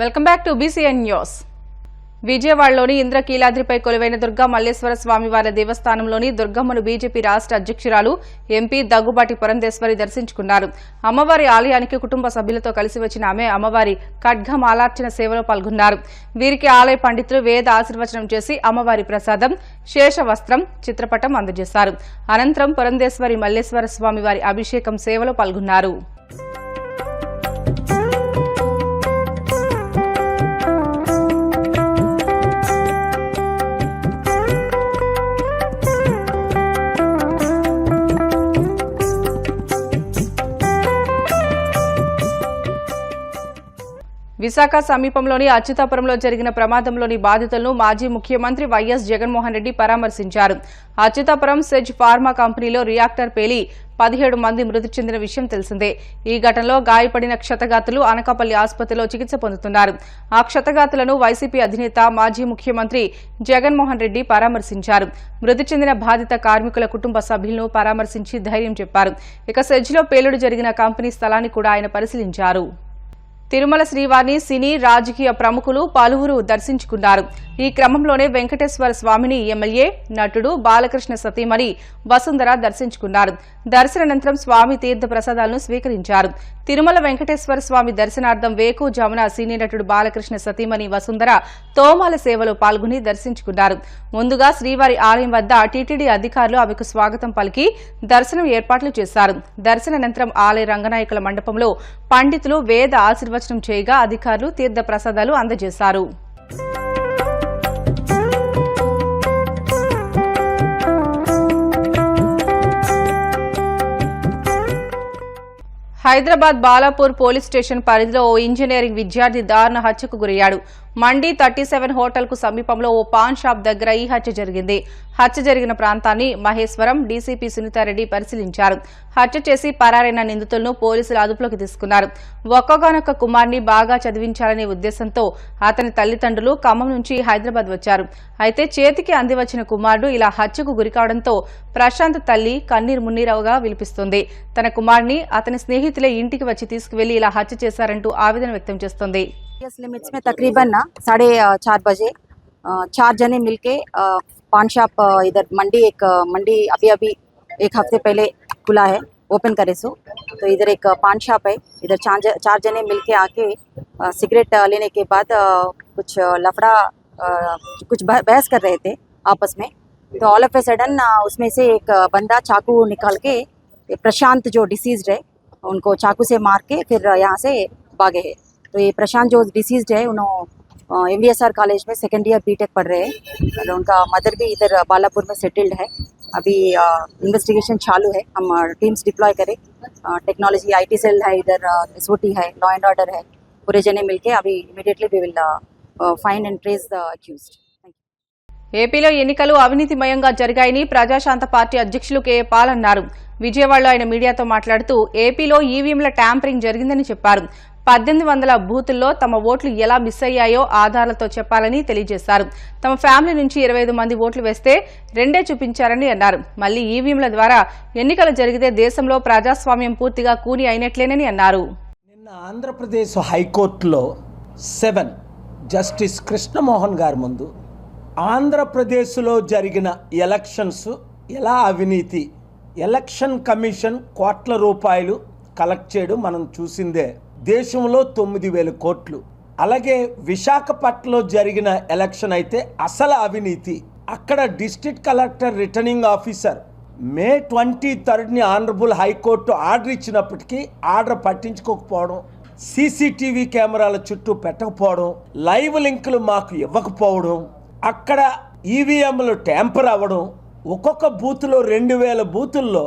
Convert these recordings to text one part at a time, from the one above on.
Welcome back to BCN news. విజయవాడలోని ఇంద్రకీలాద్రిపై కొలువైన దుర్గా మల్లేశ్వర స్వామివారి దేవస్థానంలోని దుర్గమ్మను బీజేపీ రాష్ట్ర అధ్యక్షురాలు ఎంపీ దగ్గుబాటి పురంధేశ్వరి దర్శించుకున్నారు. అమ్మవారి ఆలయానికి కుటుంబ సభ్యులతో కలిసి వచ్చిన ఆమె అమ్మవారి ఖడ్గమాలార్చన సేవలో పాల్గొన్నారు. వీరికి ఆలయ పండితులు వేద ఆశీర్వచనం చేసి అమ్మవారి ప్రసాదం శేషవస్త్రం చిత్రపటం అందజేశారు. అనంతరం పురంధేశ్వరి మల్లేశ్వర స్వామివారి అభిషేకం సేవలో పాల్గొన్నారు. విశాఖ సమీపంలోని అచ్యుతాపురంలో జరిగిన ప్రమాదంలోని బాధితులను మాజీ ముఖ్యమంత్రి వైఎస్ జగన్మోహన్ రెడ్డి పరామర్శించారు. అచ్యుతాపురం సెజ్ ఫార్మా కంపెనీలో రియాక్టర్ పేలి 17 మంది మృతి చెందిన విషయం తెలిసిందే. ఈ ఘటనలో గాయపడిన క్షతగాతులు అనకాపల్లి ఆసుపత్రిలో చికిత్స పొందుతున్నారు. ఆ క్షతగాతులను వైసీపీ అధినేత మాజీ ముఖ్యమంత్రి జగన్మోహన్ రెడ్డి పరామర్శించారు. మృతి చెందిన బాధిత కార్మికుల కుటుంబ సభ్యులను పరామర్శించి ధైర్యం చెప్పారు. ఇక సెజ్లో పేలుడు జరిగిన కంపెనీ స్థలాన్ని కూడా ఆయన పరిశీలించారు. తిరుమల శ్రీవారిని సినీ రాజకీయ ప్రముఖులు పలువురు దర్శించుకున్నారు. ఈ క్రమంలోనే వెంకటేశ్వర స్వామిని ఎమ్మెల్యే నటుడు బాలకృష్ణ సతీమణి వసుంధర దర్శించుకున్నారు. దర్శనానంతరం స్వామి తీర్థ ప్రసాదాలను స్వీకరించారు. తిరుమల వెంకటేశ్వర స్వామి దర్శనార్థం వేకువజామున సినీ నటుడు బాలకృష్ణ సతీమణి వసుంధర తోమాల సేవలో పాల్గొని దర్శించుకున్నారు. ముందుగా శ్రీవారి ఆలయం వద్ద టీటీడీ అధికారులు ఆమెకు స్వాగతం పలికి దర్శనం ఏర్పాట్లు చేశారు. దర్శనానంతరం ఆలయ రంగనాయకుల మండపంలో పండితులు వేద ఆశీర్వచనం చేయగా అధికారులు తీర్థ ప్రసాదాలు అందజేశారు. హైదరాబాద్ బాలాపూర్ పోలీస్ స్టేషన్ పరిధిలో ఓ ఇంజనీరింగ్ విద్యార్థి దారుణ హత్యకు గురయ్యాడు. మండి 37 హోటల్కు సమీపంలో ఓ పాన్ షాప్ దగ్గర ఈ హత్య జరిగింది. హత్య జరిగిన ప్రాంతాన్ని మహేశ్వరం డీసీపీ సునీతారెడ్డి పరిశీలించారు. హత్య చేసి పరారైన నిందితులను పోలీసులు అదుపులోకి తీసుకున్నారు. ఒక్కగానొక్క కుమార్ని బాగా చదివించాలనే ఉద్దేశంతో అతని తల్లిదండ్రులు ఖమ్మం నుంచి హైదరాబాద్ వచ్చారు. అయితే చేతికి అందివచ్చిన కుమారుడు ఇలా హత్యకు గురికావడంతో ప్రశాంత్ తల్లి కన్నీరు మున్నీరవుగా విలిపిస్తుంది. తన కుమార్ని అతని స్నేహితులే ఇంటికి వచ్చి తీసుకువెళ్లి ఇలా హత్య చేశారంటూ ఆవేదన వ్యక్తం చేస్తోంది. लिमिट्स में तकरीबन 4:30 बजे 4 जने मिलके पान शॉप इधर मंडी अभी एक हफ्ते पहले खुला है, ओपन करे सो तो इधर एक पान शॉप है. इधर 4 जने मिलके आके सिगरेट लेने के बाद कुछ लफड़ा कुछ बहस कर रहे थे आपस में. तो ऑल ऑफ ए सडन उसमें से एक बंदा चाकू निकाल के प्रशांत जो डिसीज्ड है उनको चाकू से मार के फिर यहाँ से भागे है. तो ये प्रशांत जो डिसीज्ड है उन्होंने MVSR कॉलेज में सेकेंड ईयर BTech पढ़ रहे हैं और उनका मदर भी इधर बालापुर में सेटल्ड है. अभी इन्वेस्टिगेशन चालू है. हम टीम्स डिप्लॉय करें. टेक्नोलॉजी IT सेल है, इधर SOT है, लॉ एंड ऑर्डर है. पूरे जने मिलके अभी immediately we will find and trace the accused. ఏపీలో ఎన్నికలు అవినీతిమయంగా జరిగాయని ప్రజాశాంత పార్టీ అధ్యక్షులు కె పాల్ అన్నారు. విజయవాడలో ఆయన మీడియాతో మాట్లాడుతూ ఏపీలో ఈవీఎంల ట్యాంపరింగ్ జరిగిందని చెప్పారు. 1800 బూతుల్లో తమ ఓట్లు ఎలా మిస్ అయ్యాయో ఆధారాలతో చెప్పాలని తెలియజేశారు. తమ ఫ్యామిలీ నుంచి 25 మంది ఓట్లు వేస్తే 2 చూపించారని అన్నారు. మళ్లీ ఈవీఎంల ద్వారా ఎన్నికలు జరిగితే దేశంలో ప్రజాస్వామ్యం పూర్తిగా కూని అయినట్లేనని అన్నారు. నిన్న ఆంధ్రప్రదేశ్ హైకోర్టులో 7 జస్టిస్ కృష్ణమోహన్ గారి ముందు ఆంధ్రప్రదేశ్లో జరిగిన ఎలక్షన్స్ ఎలా అవినీతి, ఎలక్షన్ కమిషన్ కోట్ల రూపాయలు కలెక్ట్ చేయడం మనం చూసిందే. దేశంలో 9,000 కోట్లు. అలాగే విశాఖపట్నంలో జరిగిన ఎలక్షన్ అయితే అసలు అవినీతి. అక్కడ district collector returning officer May 23 honourable high court order ఇచ్చినప్పటికీ ఆర్డర్ పట్టించుకోకపోవడం, CCTV కెమెరాల చుట్టూ పెట్టకపోవడం, లైవ్ లింకులు మాకు ఇవ్వకపోవడం, అక్కడ ఈవీఎంలు ట్యాంపర్ అవ్వడం, ఒక్కొక్క బూత్లో 2000 బూతుల్లో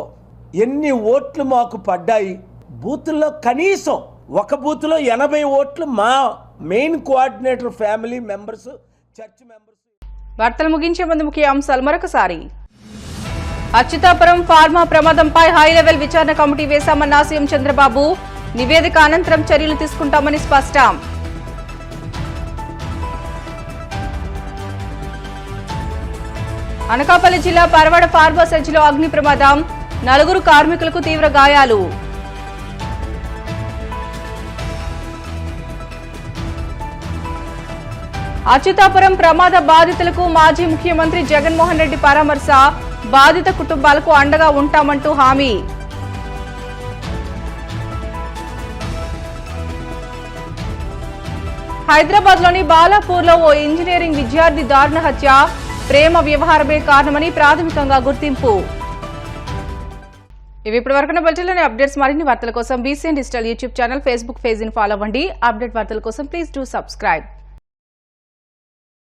ఎన్ని ఓట్లు మాకు పడ్డాయి. బూతుల్లో కనీసం ఒక బూత్లో 80 ఓట్లు మా main coordinator family members, church members. వార్తలు ముగించే ముందు ముఖ్య అంశాలు మరొకసారి. అచ్యుతాపురం ఫార్మా ప్రమాదంపై హై లెవెల్ విచారణ కమిటీ వేశామన్న సీఎం చంద్రబాబు. నివేదిక అనంతరం చర్యలు తీసుకుంటామని స్పష్టం. అనకాపల్లి జిల్లా పరవాడ ఫార్మా సెజ్లో అగ్ని ప్రమాదం. 4 కార్మికులకు తీవ్ర గాయాలు. అచ్యుతాపురం ప్రమాద బాధితులకు మాజీ ముఖ్యమంత్రి జగన్మోహన్ రెడ్డి పరామర్శ, బాధిత కుటుంబాలకు అండగా ఉంటామంటూ హామీ. హైదరాబాద్లోని బాలాపూర్లో ఓ ఇంజనీరింగ్ విద్యార్థి దారుణ హత్య, ప్రేమ వ్యవహారమే కారణమని ప్రాథమికంగా గుర్తింపు. ఇవి ఇప్పటి వరకు బులెటిన్లోని అప్డేట్స్. మరిన్ని వార్తల కోసం BCN digital YouTube channel, Facebook పేజీని ఫాలో అవ్వండి. అప్డేట్ వార్తల కోసం ప్లీజ్ డూ సబ్స్క్రైబ్.